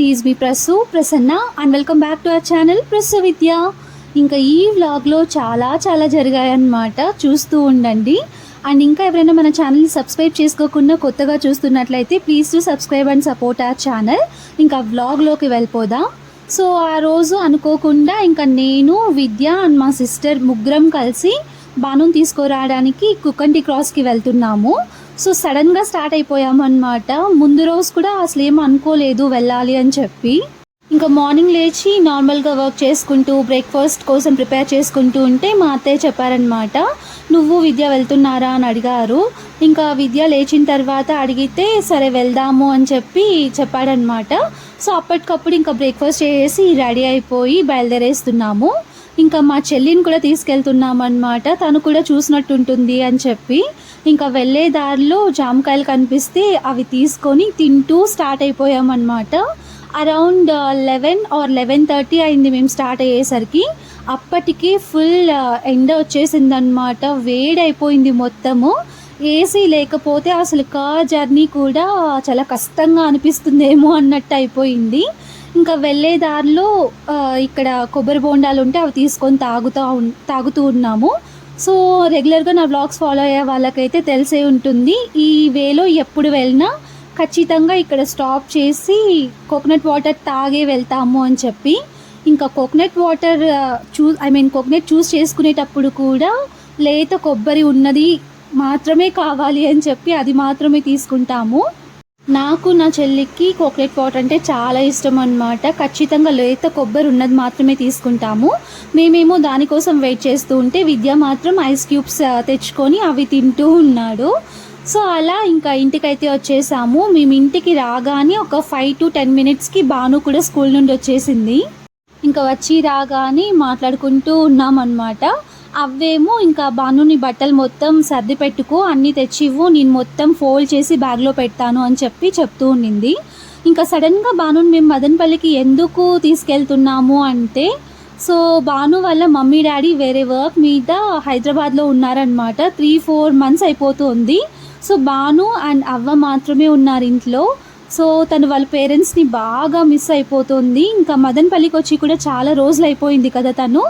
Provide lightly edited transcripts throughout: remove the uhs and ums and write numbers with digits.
Is me Prasanna and welcome back to our channel Prasu Vidya. ఇంకా ఈ వ్లాగ్లో చాలా జరిగాయన్నమాట, చూస్తూ ఉండండి. అండ్ ఇంకా ఎవరైనా మన ఛానల్ని సబ్స్క్రైబ్ చేసుకోకుండా కొత్తగా చూస్తున్నట్లయితే please to subscribe and support our channel. ఇంకా వ్లాగ్లోకి వెళ్ళిపోదాం. సో ఆ రోజు అనుకోకుండా ఇంకా నేను, విద్య అండ్ మా సిస్టర్ ముగ్గురం కలిసి బానుని తీసుకురావడానికి కుకంటి క్రాస్కి వెళ్తున్నాము. సో సడన్గా స్టార్ట్ అయిపోయాము అన్నమాట. ముందు రోజు కూడా అసలు ఏం అనుకోలేదు వెళ్ళాలి అని చెప్పి. ఇంకా మార్నింగ్ లేచి నార్మల్గా వర్క్ చేసుకుంటూ బ్రేక్ఫాస్ట్ కోసం ప్రిపేర్ చేసుకుంటూ ఉంటే మా అత్తయ్య చెప్పారనమాట, నువ్వు విద్య వెళ్తున్నారా అని అడిగారు. ఇంకా విద్య లేచిన తర్వాత అడిగితే సరే వెళ్దాము అని చెప్పి చెప్పాడనమాట. సో అప్పటికప్పుడు ఇంకా బ్రేక్ఫాస్ట్ చేసి రెడీ అయిపోయి బయలుదేరేస్తున్నాము. ఇంకా మా చెల్లిని కూడా తీసుకెళ్తున్నాం అన్నమాట, తను కూడా చూసినట్టుంటుంది అని చెప్పి. ఇంకా వెళ్ళే దారిలో జామకాయలు కనిపిస్తే అవి తీసుకొని తింటూ స్టార్ట్ అయిపోయామన్నమాట. అరౌండ్ 11 or 11:30 అయింది మేము స్టార్ట్ అయ్యేసరికి. అప్పటికి ఫుల్ ఎండ వచ్చేసిందనమాట, వేడైపోయింది మొత్తము. ఏసీ లేకపోతే అసలు కార్ జర్నీ కూడా చాలా కష్టంగా అనిపిస్తుందేమో అన్నట్టు అయిపోయింది. ఇంకా వెళ్ళే దారిలో ఇక్కడ కొబ్బరి బోండాలు ఉంటే అవి తీసుకొని తాగుతూ ఉన్నాము. సో రెగ్యులర్గా నా వ్లాగ్స్ ఫాలో అయ్యే వాళ్ళకైతే తెలిసే ఉంటుంది, ఈ వేలో ఎప్పుడు వెళ్ళినా ఖచ్చితంగా ఇక్కడ స్టాప్ చేసి కోకోనట్ వాటర్ తాగే వెళ్తాము అని చెప్పి. ఇంకా కోకోనట్ వాటర్ కోకోనట్ చూస్ చేసుకునేటప్పుడు కూడా లేత కొబ్బరి ఉన్నది మాత్రమే కావాలి అని చెప్పి అది మాత్రమే తీసుకుంటాము. నాకు నా చెల్లికి కోకోనట్ వాటర్ అంటే చాలా ఇష్టం అన్నమాట. ఖచ్చితంగా లేత కొబ్బరి ఉన్నది మాత్రమే తీసుకుంటాము. మేమేమో దానికోసం వెయిట్ చేస్తూ ఉంటే విద్య మాత్రం ఐస్ క్యూబ్స్ తెచ్చుకొని అవి తింటూ ఉన్నాడు. సో అలా ఇంకా ఇంటికైతే వచ్చేసాము. మేము ఇంటికి రాగానే ఒక 5 to 10 minutesకి బాను కూడా స్కూల్ నుండి వచ్చేసింది. ఇంకా వచ్చి రాగానే మాట్లాడుకుంటూ ఉన్నామన్నమాట. అవేమో ఇంకా బానుని బట్టలు మొత్తం సర్ది పెట్టుకో, అన్నీ తెచ్చివ్వు, నేను మొత్తం ఫోల్డ్ చేసి బ్యాగ్లో పెడతాను అని చెప్పి చెప్తూ ఉండింది. ఇంకా సడన్గా బానుని మేము మదనపల్లికి ఎందుకు తీసుకెళ్తున్నాము అంటే, సో బాను వాళ్ళ మమ్మీ డాడీ వేరే వర్క్ మీద హైదరాబాద్లో ఉన్నారనమాట. 3-4 months అయిపోతుంది. సో బాను అండ్ అవ్వ మాత్రమే ఉన్నారు ఇంట్లో. సో తను వాళ్ళ పేరెంట్స్ని బాగా మిస్ అయిపోతుంది. ఇంకా మదనపల్లికి వచ్చి కూడా చాలా రోజులు అయిపోయింది కదా తను,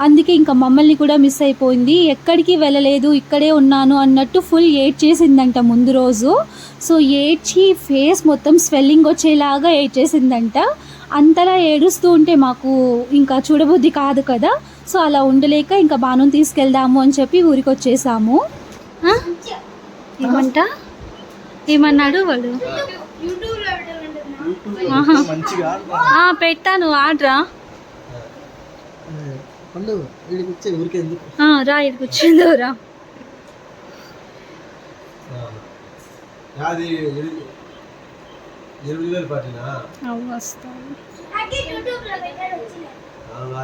అందుకే ఇంకా మమ్మల్ని కూడా మిస్ అయిపోయింది. ఎక్కడికి వెళ్ళలేదు, ఇక్కడే ఉన్నాను అన్నట్టు ఫుల్ ఏడ్చేసిందంట ముందు రోజు. సో ఏడ్చి ఫేస్ మొత్తం స్వెల్లింగ్ వచ్చేలాగా ఏడ్చేసిందంట. అంతలా ఏడుస్తూ ఉంటే మాకు ఇంకా చూడబుద్ధి కాదు కదా. సో అలా ఉండలేక ఇంకా బానుని తీసుకెళ్దాము అని చెప్పి ఊరికి వచ్చేసాము. ఏమన్నాడు వాడు? పెట్టాను ఆడ్రా రా, ఇక్కడికి వచ్చిందో రా.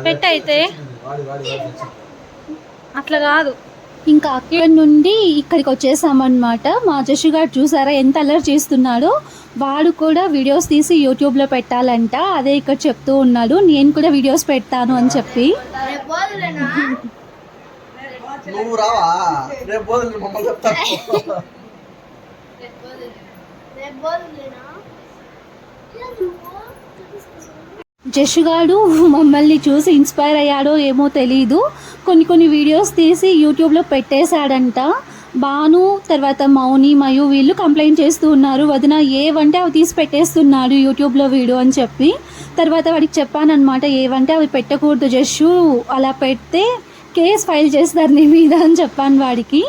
పెట్టయితే అట్లా కాదు. ఇంకా అక్కడి నుండి ఇక్కడికి వచ్చేసామన్నమాట. మా జషుగాడు చూసారా ఎంత అల్లరి చేస్తున్నాడో, వాడు కూడా వీడియోస్ తీసి యూట్యూబ్లో పెట్టాలంట. అదే ఇక్కడ చెప్తూ ఉన్నాడు, నేను కూడా వీడియోస్ పెడతాను అని చెప్పి. జషుగాడు మమ్మల్ని చూసి ఇన్స్పైర్ అయ్యాడో ఏమో తెలీదు, కొన్ని వీడియోస్ తీసి యూట్యూబ్లో పెట్టేశాడంట. బాను తర్వాత మౌని మయు వీళ్ళు కంప్లైంట్ చేస్తూ ఉన్నారు, వదిన ఏవంటే అవి తీసి పెట్టేస్తున్నాడు యూట్యూబ్లో వీడియో అని చెప్పి. తర్వాత వాడికి చెప్పానమాట, ఏవంటే అవి పెట్టకూడదు జషు, అలా పెడితే కేస్ ఫైల్ చేస్తారు నీ మీద అని చెప్పాను వాడికి.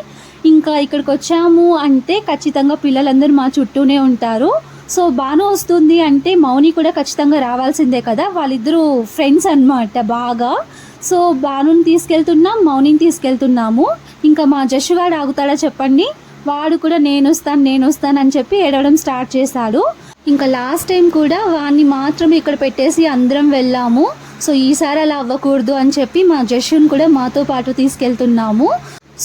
ఇంకా ఇక్కడికి వచ్చాము అంటే ఖచ్చితంగా పిల్లలందరూ మా చుట్టూనే ఉంటారు. సో బాను వస్తుంది అంటే మౌని కూడా ఖచ్చితంగా రావాల్సిందే కదా, వాళ్ళిద్దరూ ఫ్రెండ్స్ అన్నమాట బాగా. సో బానుని తీసుకెళ్తున్నాం, మౌనిని తీసుకెళ్తున్నాము. ఇంకా మా జషుగాడు ఆగుతాడా చెప్పండి, వాడు కూడా నేను వస్తాను అని చెప్పి ఏడవడం స్టార్ట్ చేశాడు. ఇంకా లాస్ట్ టైం కూడా వాడిని మాత్రమే ఇక్కడ పెట్టేసి అందరం వెళ్ళాము. సో ఈసారి అలా అవ్వకూడదు అని చెప్పి మా జషుని కూడా మాతో పాటు తీసుకెళ్తున్నాము.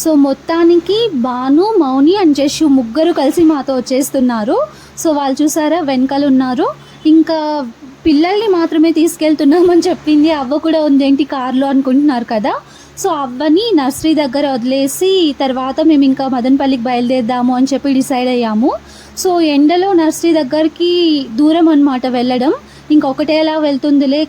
సో మొత్తానికి బాను, మౌని అండ్ జషు ముగ్గురు కలిసి మాతో వచ్చేస్తున్నారు. సో వాళ్ళు చూసారా వెనకాల ఉన్నారు. ఇంకా పిల్లల్ని మాత్రమే తీసుకెళ్తున్నామని చెప్పింది, అవ్వ కూడా ఉందేంటి కార్లో అనుకుంటున్నారు కదా. సో అవ్వని నర్సరీ దగ్గర వదిలేసి తర్వాత మేము ఇంకా మదనపల్లికి బయలుదేరదాము అని చెప్పి డిసైడ్ అయ్యాము. సో ఎండలో నర్సరీ దగ్గరికి దూరం అన్నమాట వెళ్ళడం. ఇంకొకటేలా వెళ్తుందిలే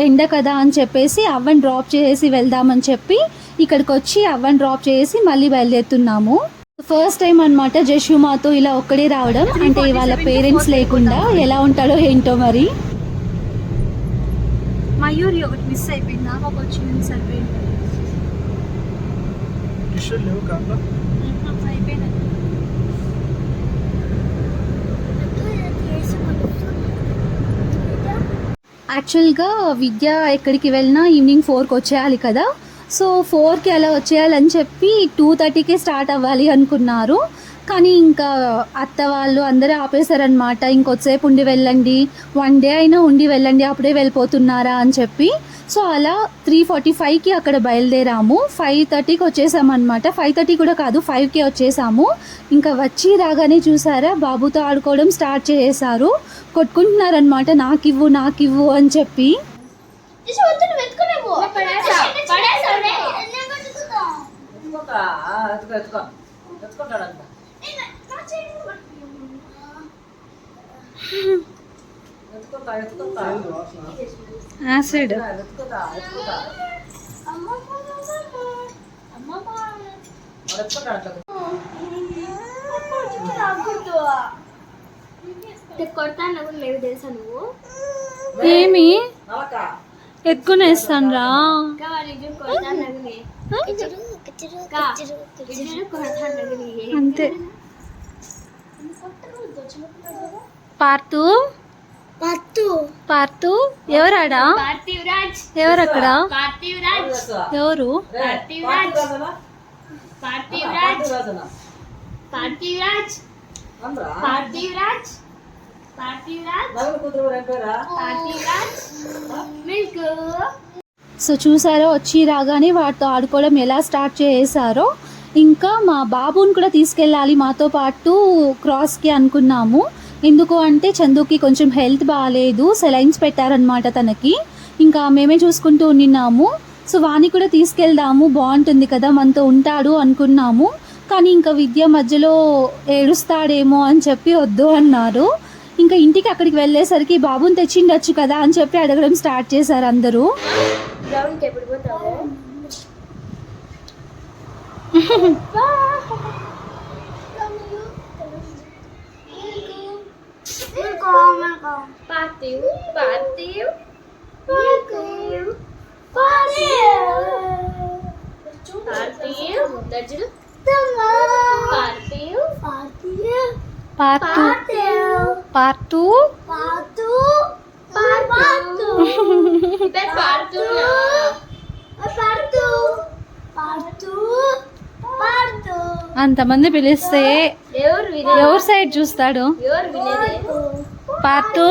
ఎండ కదా అని చెప్పేసి అవ్వని డ్రాప్ చేసి వెళ్దామని చెప్పి ఇక్కడికి వచ్చి అవ్వని డ్రాప్ చేసి మళ్ళీ బయలుదేరుతున్నాము. ఫస్ట్ టైం అనమాట జషు మాతో ఇలా ఒక్కడే రావడం, అంటే వాళ్ళ పేరెంట్స్ లేకుండా ఎలా ఉంటాడో ఏంటో మరి. మయూరి ఒకటి మిస్ అయిపోయింది, నాకు ఒక వచ్చింది సరిపోయింది. యాక్చువల్గా విద్య ఎక్కడికి వెళ్ళినా ఈవినింగ్ 4కి వచ్చేయాలి కదా, సో 4కి అలా వచ్చేయాలని చెప్పి 2:30కే స్టార్ట్ అవ్వాలి అనుకున్నారు. కానీ ఇంకా అత్త వాళ్ళు అందరూ ఆపేశారనమాట. ఇంకొద్దిసేపు ఉండి వెళ్ళండి, 1 డే అయినా ఉండి వెళ్ళండి, అప్పుడే వెళ్ళిపోతున్నారా అని చెప్పి. సో అలా 3:45కి అక్కడ బయలుదేరాము. 5:30కి వచ్చేసామన్నమాట. 5:30 కూడా కాదు, 5కే వచ్చేసాము. ఇంకా వచ్చి రాగానే చూసారా బాబుతో ఆడుకోవడం స్టార్ట్ చేసేసారు. కొట్టుకుంటున్నారనమాట, నాకివ్వు అని చెప్పి. యాసిడ్ ఏమి ఎత్తుకునేస్తాను రా. అంతే. పార్తు ఎవరాడా? ఎవరక్కడ? ఎవరు? సో చూసారో వచ్చి రాగానే వాటితో ఆడుకోవడం ఎలా స్టార్ట్ చేశారో. ఇంకా మా బాబుని కూడా తీసుకెళ్ళాలి మాతో పాటు క్రాస్కి అనుకున్నాము. ఎందుకు అంటే చందుకి కొంచెం హెల్త్ బాగాలేదు, సెలైన్స్ పెట్టారనమాట తనకి. ఇంకా మేమే చూసుకుంటూ ఉండినాము. సో వాణ్ణి కూడా తీసుకెళ్దాము, బాగుంటుంది కదా, మనతో ఉంటాడు అనుకున్నాము. కానీ ఇంకా విద్య మధ్యలో ఏడుస్తాడేమో అని చెప్పి వద్దు అన్నారు. ఇంకా ఇంటికి అక్కడికి వెళ్ళేసరికి బాబుని తెచ్చిండొచ్చు కదా అని చెప్పి అడగడం స్టార్ట్ చేశారు అందరూ. అంతమంది పిలిస్తే ఎవరు సైడ్ చూస్తాడు? పార్తు,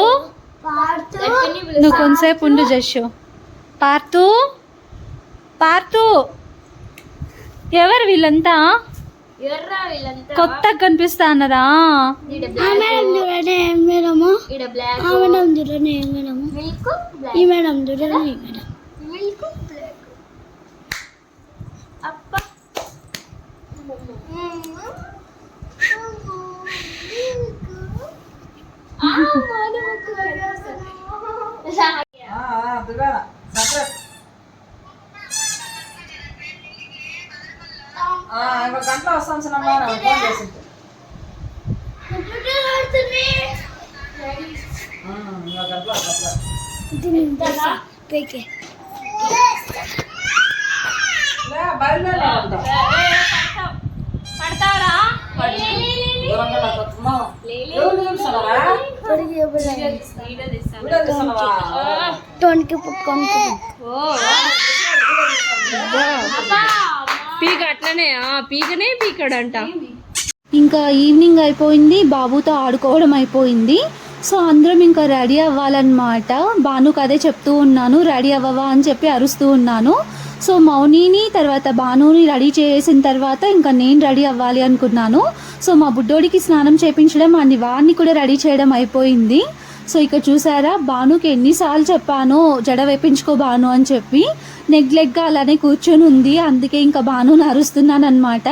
నువ్వు కొంతసేపు ఉండు జషు. పార్తు ఎవరు వీళ్ళంతా? కొత్తగా కనిపిస్తా అన్నారా? గంటలో వస్తాను పడతావరా? పీక అట్లనే పీకనే పీకడంట. ఇంకా ఈవినింగ్ అయిపోయింది, బాబుతో ఆడుకోవడం అయిపోయింది. సో అందరం ఇంకా రెడీ అవ్వాలన్నమాట. భానుకు అదే చెప్తూ ఉన్నాను, రెడీ అవ్వవా అని చెప్పి అరుస్తూ ఉన్నాను. సో మౌనిని తర్వాత భానుని రెడీ చేసిన తర్వాత ఇంకా నేను రెడీ అవ్వాలి అనుకున్నాను. సో మా బుడ్డోడికి స్నానం చేయించడం అండ్ వాడిని కూడా రెడీ చేయడం అయిపోయింది. సో ఇక్కడ చూసారా, భానుకి ఎన్నిసార్లు చెప్పానో జడ వేపించుకో భాను అని చెప్పి, నెగ్లెక్ట్గా అలానే కూర్చొని ఉంది. అందుకే ఇంకా భానుని అరుస్తున్నాను అనమాట.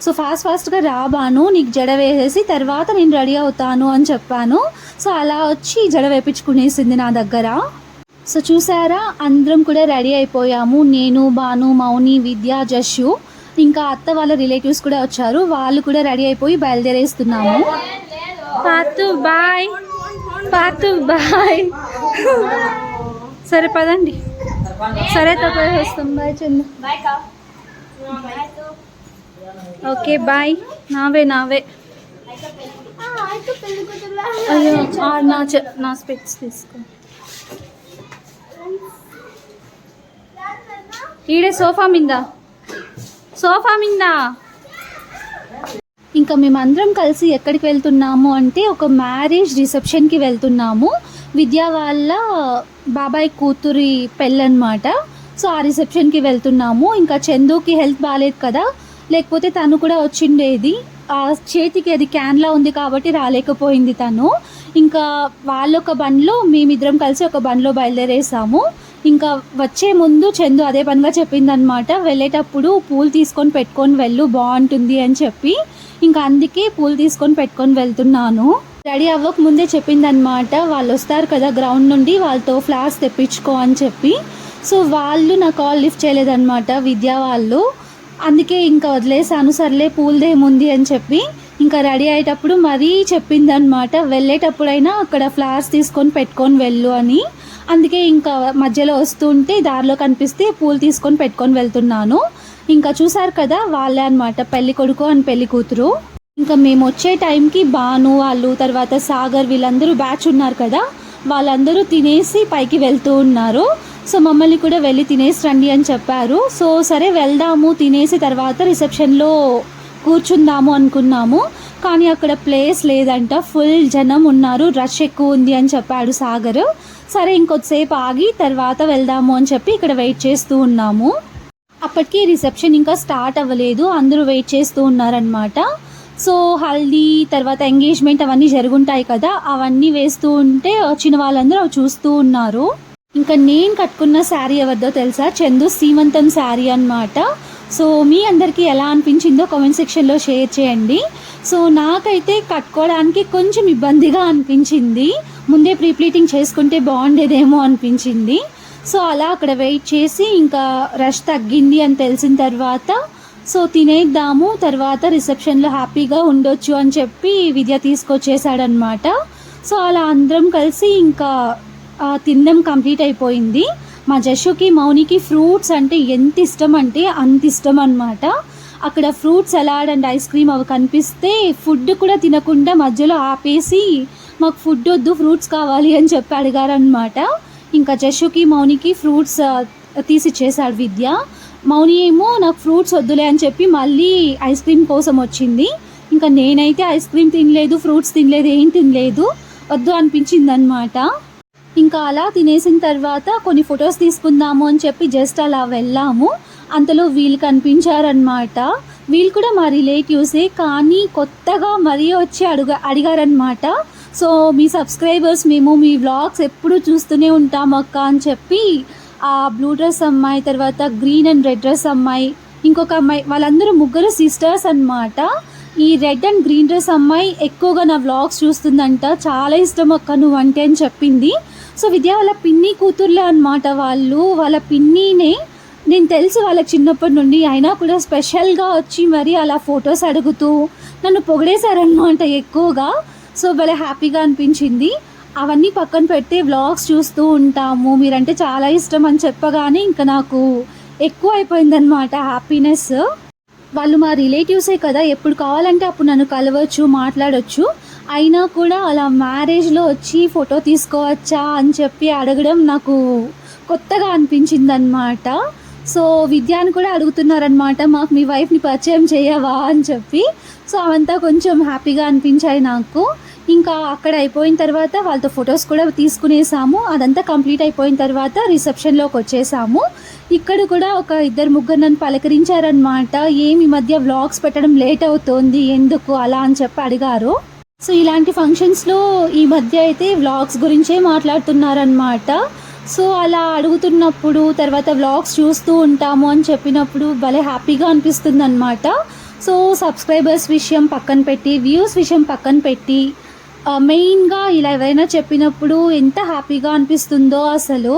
సో ఫాస్ట్గా రా భాను, నీకు జడ వేసేసి తర్వాత నేను రెడీ అవుతాను అని చెప్పాను. సో అలా వచ్చి జడ వేపించుకునేసింది నా దగ్గర. సో చూసారా, అందరం కూడా రెడీ అయిపోయాము. నేను, భాను, మౌని, విద్య, జస్సు, ఇంకా అత్త వాళ్ళ రిలేటివ్స్ కూడా వచ్చారు. వాళ్ళు కూడా రెడీ అయిపోయి బయలుదేరేస్తున్నాము. పాతు బాయ్, పాతు బాయ్. సరే పదండి. సరే తప్ప వస్తాం. బాయ్ చందు. Okay bye. నావే అయ్యో నా స్పెక్ట్స్ తీసుకో. ఈడే సోఫా మిందా. ఇంకా మేమందరం కలిసి ఎక్కడికి వెళ్తున్నాము అంటే ఒక మ్యారేజ్ రిసెప్షన్కి వెళ్తున్నాము. విద్యా వాళ్ళ బాబాయ్ కూతురి పెళ్ళనమాట. సో ఆ రిసెప్షన్కి వెళ్తున్నాము. ఇంకా చందుకి హెల్త్ బాగాలేదు కదా, లేకపోతే తను కూడా వచ్చిండేది. ఆ చేతికి అది క్యాన్లా ఉంది కాబట్టి రాలేకపోయింది తను. ఇంకా వాళ్ళొక బండ్లో, మేమిద్దరం కలిసి ఒక బండ్లో బయలుదేరేసాము. ఇంకా వచ్చే ముందు చందు అదే పనిగా చెప్పిందనమాట, వెళ్ళేటప్పుడు పూలు తీసుకొని పెట్టుకొని వెళ్ళు, బాగుంటుంది అని చెప్పి. ఇంకా అందుకే పూలు తీసుకొని పెట్టుకొని వెళ్తున్నాను. రెడీ అవ్వక ముందే చెప్పిందనమాట, వాళ్ళు వస్తారు కదా గ్రౌండ్ నుండి, వాళ్ళతో ఫ్లవర్స్ తెప్పించుకో అని చెప్పి. సో వాళ్ళు నా కాల్ లిఫ్ట్ చేయలేదన్నమాట, విద్యా వాళ్ళు. అందుకే ఇంకా వదిలేసాను, సర్లే పూలదేముంది అని చెప్పి. ఇంకా రెడీ అయ్యేటప్పుడు మరీ చెప్పిందనమాట, వెళ్ళేటప్పుడైనా అక్కడ ఫ్లవర్స్ తీసుకొని పెట్టుకొని వెళ్ళు అని. అందుకే ఇంకా మధ్యలో వస్తుంటే దారిలో కనిపిస్తే పూలు తీసుకొని పెట్టుకొని వెళ్తున్నాను. ఇంకా చూసారు కదా, వాళ్ళే అనమాట పెళ్లి కొడుకు అని పెళ్లి కూతురు. ఇంకా మేము వచ్చే టైంకి భాను వాళ్ళు, తర్వాత సాగర్, వీళ్ళందరూ బ్యాచ్ ఉన్నారు కదా, వాళ్ళందరూ తినేసి పైకి వెళ్తూ ఉన్నారు. సో మమ్మల్ని కూడా వెళ్ళి తినేసి రండి అని చెప్పారు. సో సరే వెళ్దాము, తినేసి తర్వాత రిసెప్షన్లో కూర్చుందాము అనుకున్నాము. కానీ అక్కడ ప్లేస్ లేదంట, ఫుల్ జనం ఉన్నారు, రష్ ఎక్కువ ఉంది అని చెప్పాడు సాగర్. సరే ఇంకొద్దిసేపు ఆగి తర్వాత వెళ్దాము అని చెప్పి ఇక్కడ వెయిట్ చేస్తూ ఉన్నాము. అప్పటికి రిసెప్షన్ ఇంకా స్టార్ట్ అవ్వలేదు, అందరూ వెయిట్ చేస్తూ ఉన్నారనమాట. సో హల్దీ తర్వాత ఎంగేజ్మెంట్ అవన్నీ జరుగుంటాయి కదా, అవన్నీ వేస్తూ ఉంటే వచ్చిన వాళ్ళందరూ అవి చూస్తూ ఉన్నారు. ఇంకా నేను కట్టుకున్న శారీ ఎవరిదో తెలుసా, చందు సీమంతం శారీ అనమాట. సో మీ అందరికీ ఎలా అనిపించిందో కామెంట్ సెక్షన్లో షేర్ చేయండి. సో నాకైతే కట్టుకోవడానికి కొంచెం ఇబ్బందిగా అనిపించింది, ముందే ప్రీప్లీటింగ్ చేసుకుంటే బాగుండేదేమో అనిపించింది. సో అలా అక్కడ వెయిట్ చేసి ఇంకా రష్ తగ్గింది అని తెలిసిన తర్వాత సో తినేద్దాము, తర్వాత రిసెప్షన్లో హ్యాపీగా ఉండొచ్చు అని చెప్పి విద్య తీసుకొచ్చేసాడనమాట. సో అలా అందరం కలిసి ఇంకా తినడం కంప్లీట్ అయిపోయింది. మా జషుకి, మౌనికి ఫ్రూట్స్ అంటే ఎంత ఇష్టం అంటే అంత ఇష్టం అనమాట. అక్కడ fruit salad and ice cream అవి కనిపిస్తే ఫుడ్ కూడా తినకుండా మధ్యలో ఆపేసి మాకు ఫుడ్ వద్దు, ఫ్రూట్స్ కావాలి అని చెప్పి అడిగారనమాట. ఇంకా జషుకి, మౌనికి ఫ్రూట్స్ తీసిచ్చేసాడు విద్య. మౌని ఏమో నాకు ఫ్రూట్స్ వద్దులే అని చెప్పి మళ్ళీ ఐస్ క్రీమ్ కోసం వచ్చింది. ఇంకా నేనైతే ఐస్ క్రీమ్ తినలేదు, ఫ్రూట్స్ తినలేదు, ఏం తినలేదు, వద్దు అనిపించింది అనమాట. ఇంకా అలా తినేసిన తర్వాత కొన్ని ఫొటోస్ తీసుకుందాము అని చెప్పి జస్ట్ అలా వెళ్ళాము. అంతలో వీళ్ళు కనిపించారనమాట. వీళ్ళు కూడా మా రిలేటివ్సే, కానీ కొత్తగా మరీ వచ్చి అడిగారనమాట. సో మీ సబ్స్క్రైబర్స్, మేము మీ వ్లాగ్స్ ఎప్పుడు చూస్తూనే ఉంటాం అక్క అని చెప్పి, ఆ బ్లూ డ్రెస్ అమ్మాయి, తర్వాత గ్రీన్ అండ్ రెడ్ డ్రెస్ అమ్మాయి, ఇంకొక అమ్మాయి, వాళ్ళందరూ ముగ్గురు సిస్టర్స్ అనమాట. ఈ రెడ్ అండ్ గ్రీన్ డ్రెస్ అమ్మాయి ఎక్కువగా నా వ్లాగ్స్ చూస్తుందంట, చాలా ఇష్టం అక్క నువ్వు అంటే అని చెప్పింది. సో విద్య వాళ్ళ పిన్ని కూతుర్లే అనమాట వాళ్ళు. వాళ్ళ పిన్నినే నేను తెలిసి వాళ్ళకి చిన్నప్పటి నుండి, అయినా కూడా స్పెషల్గా వచ్చి మరి అలా ఫొటోస్ అడుగుతూ నన్ను పొగిడేశారనమాట ఎక్కువగా. సో భలే హ్యాపీగా అనిపించింది. అవన్నీ పక్కన పెడితే వ్లాగ్స్ చూస్తూ ఉంటాము, మీరంటే చాలా ఇష్టం అని చెప్పగానే ఇంకా నాకు ఎక్కువ అయిపోయిందనమాట హ్యాపీనెస్. వాళ్ళు మా రిలేటివ్సే కదా, ఎప్పుడు కావాలంటే అప్పుడు నన్ను కలవచ్చు, మాట్లాడవచ్చు. అయినా కూడా అలా మ్యారేజ్లో వచ్చి ఫోటో తీసుకోవచ్చా అని చెప్పి అడగడం నాకు కొత్తగా అనిపించిందనమాట. సో విద్యాన్ని కూడా అడుగుతున్నారనమాట, మాకు మీ వైఫ్ని పరిచయం చేయవా అని చెప్పి. సో అవంతా కొంచెం హ్యాపీగా అనిపించాయి నాకు. ఇంకా అక్కడ అయిపోయిన తర్వాత వాళ్ళతో ఫొటోస్ కూడా తీసుకునేసాము. అదంతా కంప్లీట్ అయిపోయిన తర్వాత రిసెప్షన్లోకి వచ్చేసాము. ఇక్కడ కూడా ఒక 2-3 నన్ను పలకరించారనమాట. ఏమి మధ్య వ్లాగ్స్ పెట్టడం లేట్ అవుతోంది ఎందుకు అలా అని చెప్పి అడిగారు. సో ఇలాంటి ఫంక్షన్స్లో ఈ మధ్య అయితే వ్లాగ్స్ గురించే మాట్లాడుతున్నారనమాట. సో అలా అడుగుతున్నప్పుడు తర్వాత వ్లాగ్స్ చూస్తూ ఉంటాము అని చెప్పినప్పుడు భలే హ్యాపీగా అనిపిస్తుంది అనమాట. సో సబ్స్క్రైబర్స్ విషయం పక్కన పెట్టి, వ్యూస్ విషయం పక్కన పెట్టి, మెయిన్గా ఇలా ఎవరైనా చెప్పినప్పుడు ఎంత హ్యాపీగా అనిపిస్తుందో అసలు.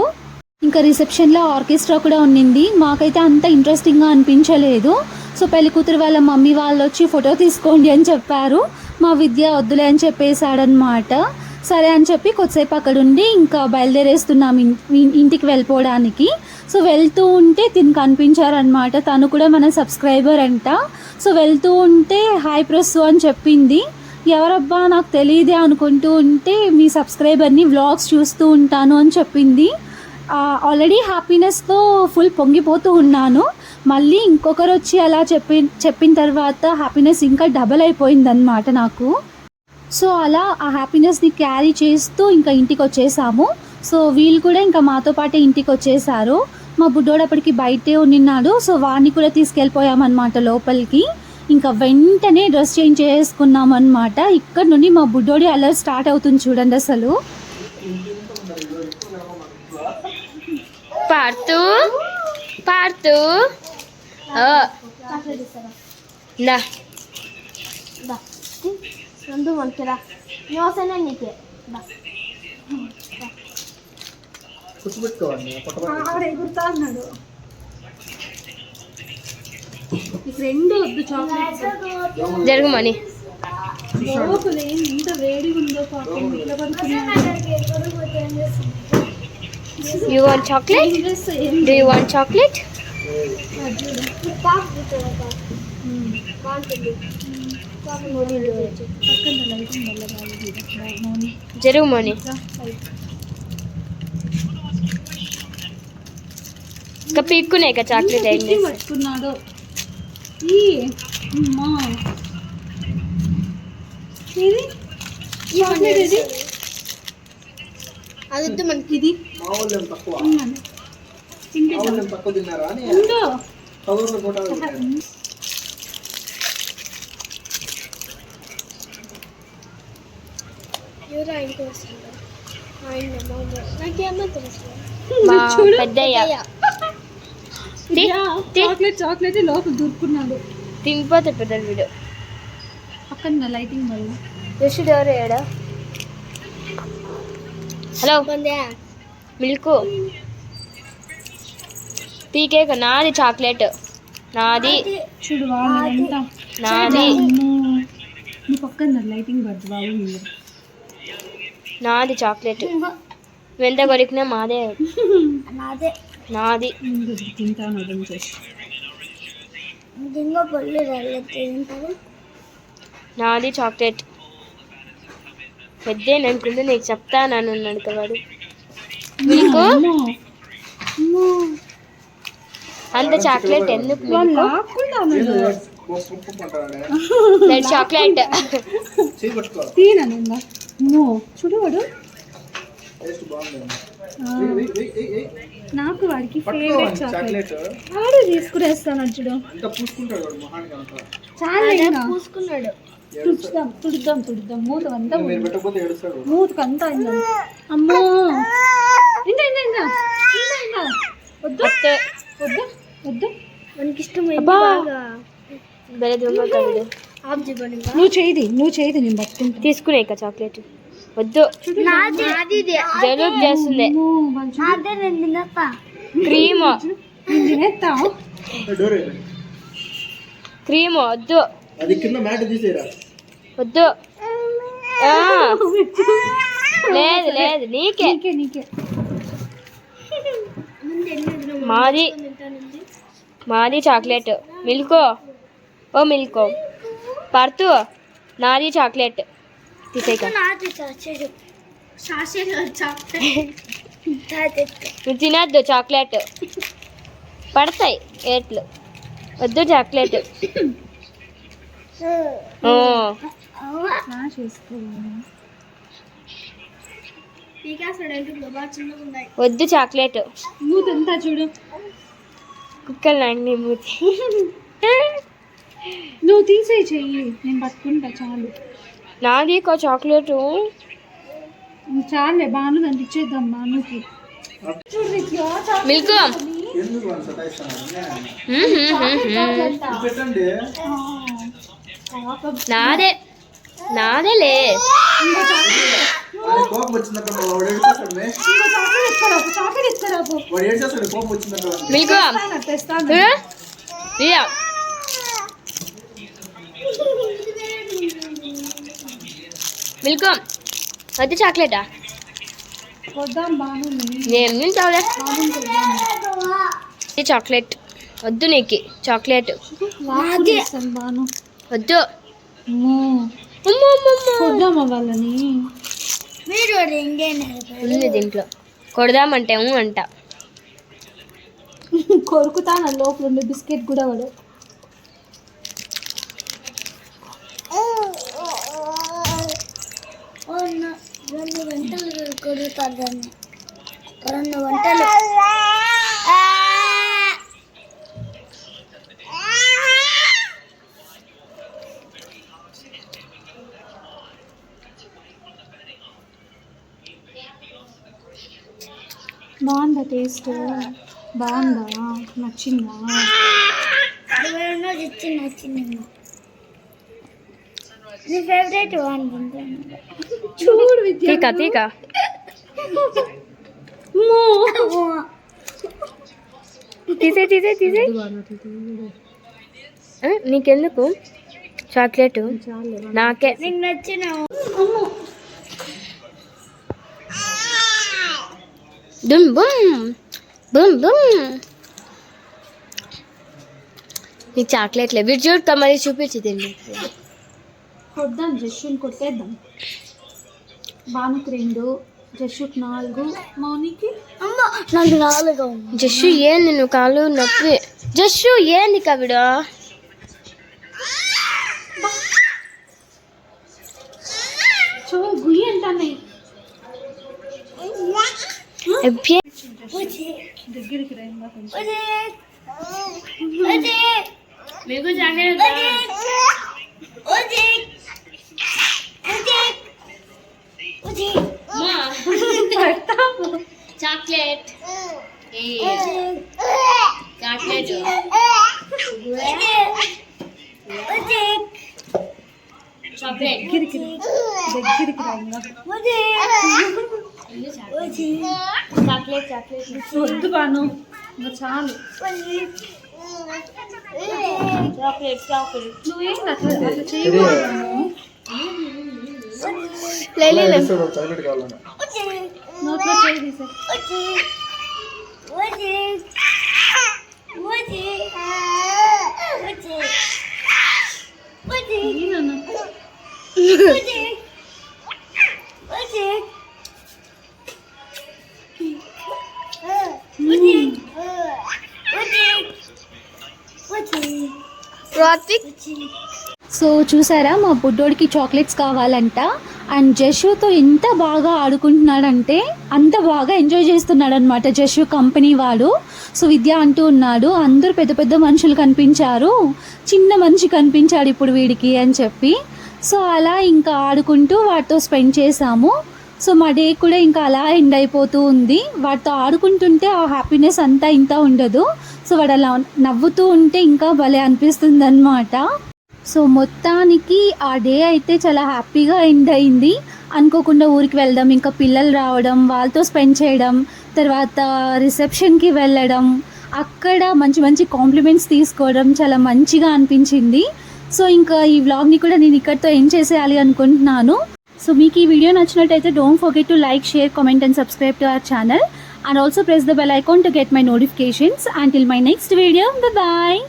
ఇంకా రిసెప్షన్లో ఆర్కెస్ట్రా కూడా ఉన్నింది. మాకైతే అంత ఇంట్రెస్టింగ్గా అనిపించలేదు. సో పెళ్లి కూతురు వాళ్ళ మమ్మీ వాళ్ళు వచ్చి ఫోటో తీసుకోండి అని చెప్పారు. మా విద్య వద్దులే అని చెప్పేశాడనమాట. సరే అని చెప్పి కొద్దిసేపు అక్కడ ఉండి ఇంకా బయలుదేరేస్తున్నాం ఇంటికి వెళ్ళిపోవడానికి. సో వెళ్తూ ఉంటే తిని కనిపించారనమాట. తను కూడా మన సబ్స్క్రైబర్ అంట. సో వెళ్తూ ఉంటే హాయ్ ప్రస్సు అని చెప్పింది. ఎవరబ్బా నాకు తెలియదే అనుకుంటూ ఉంటే మీ సబ్స్క్రైబర్ని వ్లాగ్స్ చూస్తూ ఉంటాను అని చెప్పింది. ఆల్రెడీ హ్యాపీనెస్తో ఫుల్ పొంగిపోతూ ఉన్నాను. మళ్ళీ ఇంకొకరు వచ్చి అలా చెప్పిన తర్వాత హ్యాపీనెస్ ఇంకా డబల్ అయిపోయిందన్నమాట నాకు. సో అలా ఆ హ్యాపీనెస్ని క్యారీ చేస్తూ ఇంకా ఇంటికి వచ్చేసాము. సో వీళ్ళు కూడా ఇంకా మాతో పాటే ఇంటికి వచ్చేసారు. మా బుడ్డోడు అప్పటికి బయటే ఉన్నాడు. సో వాడిని కూడా తీసుకెళ్ళిపోయామన్నమాట లోపలికి. ఇంకా వెంటనే డ్రెస్ చేంజ్ చేసుకున్నాం అనమాట. ఇక్కడ నుండి మా బుడ్డోడి అలర్ స్టార్ట్ అవుతుంది చూడండి అసలు. పార్తూ పార్తూ నా ನಂದು ಒಂಥರ ಯೋಸನೆ ನೀಕೆ ఎగురుతా అన్నాడు. రెండు వద్దు చాక్లెట్స్ జరుగుమని లోపల ఎంత వేడిగా ఉందో పాపం. ఇట్లా పడుతున్నాడు. You want chocolate? Do you want chocolate? జరుగుమని ఇంకా పీక్కునే ఇక చాక్లెట్ అయింది. పట్టుకున్నాడు. ఇది ಅದದ್ದು ಮನ್ಕಿ ఇది ಇವ್ರ ఆయన ತೋರಿಸ್ತಾರೆ నాకేమో తెలుసు మా పెద్దయ్య చాక్లెట్ లోపల దూరుకున్నాడు. తినిపోతే పెద్ద వీడు పక్కన లైటింగ్ వల్ల ఋషుడు ఎవరు ఏడా? హలో ಬಂದ್ಯಾ మిల్క్ పీకేక నాది చాక్లెట్ నాది చూడు వాళ్ళంతా నాది నీ పక్కన లైటింగ్ పడుతుంది బాగుంది. నాది చాక్లెట్ వెంట కొరికినా మాదే నాదే నాది తింటాను అర్థం చేసి. ದಿಂಗೋ ಬಳ್ಳಿ ರಲ್ಲತ್ತೆ ಅಂತಾರೆ నాది చాక్లెట్ పెద్దే అనుకుంటే నీకు చెప్తాను అన్నాడు వాడు. మీకు అంత చాక్లెట్ ఎందుకు? చాక్లెట్ చూడు వాడు నాకు వాడికి ఫేవరెట్ చాక్లెట్ వాడు తీసుకురేస్తాను చూడు. చాలా పూసుకున్నాడు తుడుద్దాం మూతకంతా అమ్మో. ఇందా వద్దు వద్దు మనకి ఇష్టం బెల దొంగ కవిడు నువ్వు చేయది నేను పట్టుకుంటా. తీసుకునే ఇక చాక్లెట్ వద్దు జలుబు చేస్తుంది. క్రీమ్ క్రీమ్ వద్దు వద్దు. లేదు లేదు నీకే మాది చాక్లెట్. మిల్కో ఓ మిల్కో పర్తు నాది చాక్లెట్ తీసేక. నువ్వు తినద్దు చాక్లెట్ పడతాయి ఏట్లు. వద్దు చాక్లెట్. వద్దు చాక్లెట్. మూతంతా చూడు కుక్కలు నాండి మూతి. నువ్వు తీసే చెయ్యి నేను పట్టుకుంటా చాలు. నాది ఒక చాక్లెట్. చాలే బాను దానికి ఇచ్చేద్దాం బానుకి. చూడు విద్య, చాక్లెట్ మిల్క్. ఎందుకు అని సతాయిస్తున్నాను చాక్లెట్ పెట్టండి. నాదేలే. అది కోపం వచ్చిందంటే వాడు ఏడ్చేస్తాడు. చాక్లెట్ ఇస్తారాపు. వాడు ఏడ్చేస్తాడు కోపం వచ్చిందంటే. మిల్క్ తెస్తాను. రియా మిల్క్ వద్దు చాక్లెటా? వద్దాం బాను. నేను తింటావులే. ఈ చాక్లెట్ వద్దు, నీకు చాక్లెట్ బాను వద్దు. కొద్దామా వాళ్ళని? మీరు ఇండియన్ ఉంది దీంట్లో, కొడదామంటే అంట. కొరుకుతాను లోపల ఉండే బిస్కెట్ కూడా వాడు. 2 గంటలు కొడుతారు దాన్ని. 2 గంటలు. బాగుందా టేస్ట్? బాగుందా? నచ్చిందా? నచ్చింది. నీ ఫేవరెట్ అనుకుంటాను. చూడు విద్య. తీక తీసే. నీకెందుకు చాక్లెట్? నాకే. నీకు నచ్చిన దుమ్ బుమ్. నీకు చాక్లెట్లే. వీడు చూడు మరి చూపించి తిండి. కొద్దాం, జస్సుని కొట్టేద్దాం. బానుకి 2, జస్సుకి 4, మౌనికి నాకు 4. జస్సు ఏంది నువ్వు కాలు నొప్పి? జస్సు ఏంది కవిడ? చూడు గుయ్యి అంటాయి. దగ్గరికి రైంగా కొంచెం. మీకు చాక్లెట్ చాక్లెట్ చాక్లెట్ చాక్లెట్ దగ్గరికి రైంగా. చాక్లెట్ వద్దు బాను, ఇంకా చాలు. చాక్లెట్ నువ్వేం అట్లా చేయకూడదు. చాక్లెట్ కావాలన్నా నోట్లో చేయి తీసే. సో చూసారా, మా బుడ్డోడికి చాక్లెట్స్ కావాలంట. అండ్ జషుతో ఎంత బాగా ఆడుకుంటున్నాడంటే అంత బాగా ఎంజాయ్ చేస్తున్నాడు అనమాట జషు కంపెనీ వాడు. సో విద్య అంటూ ఉన్నాడు, అందరూ పెద్ద పెద్ద మనుషులు కనిపించారు, చిన్న మనిషి కనిపించాడు ఇప్పుడు వీడికి అని చెప్పి. సో అలా ఇంకా ఆడుకుంటూ వాటితో స్పెండ్ చేసాము. సో మా డే కూడా ఇంకా అలా ఎండ్ అయిపోతూ ఉంది. వాటితో ఆడుకుంటుంటే ఆ హ్యాపీనెస్ అంతా ఇంత ఉండదు. సో వాడు అలా నవ్వుతూ ఉంటే ఇంకా భలే అనిపిస్తుంది అన్నమాట. సో మొత్తానికి ఆ డే అయితే చాలా హ్యాపీగా ఎండ్ అయింది. అనుకోకుండా ఊరికి వెళ్దాం, ఇంకా పిల్లలు రావడం, వాళ్ళతో స్పెండ్ చేయడం, తర్వాత రిసెప్షన్కి వెళ్ళడం, అక్కడ మంచి మంచి కాంప్లిమెంట్స్ తీసుకోవడం చాలా మంచిగా అనిపించింది. సో ఇంకా ఈ వ్లాగ్ని కూడా నేను ఇక్కడితో ఎండ్ చేసేయాలి అనుకుంటున్నాను. సో మీకు ఈ వీడియో నచ్చినట్టయితే don't forget to like, share, comment and subscribe to our channel. And also press the bell icon to get my notifications. Until my next video, bye bye.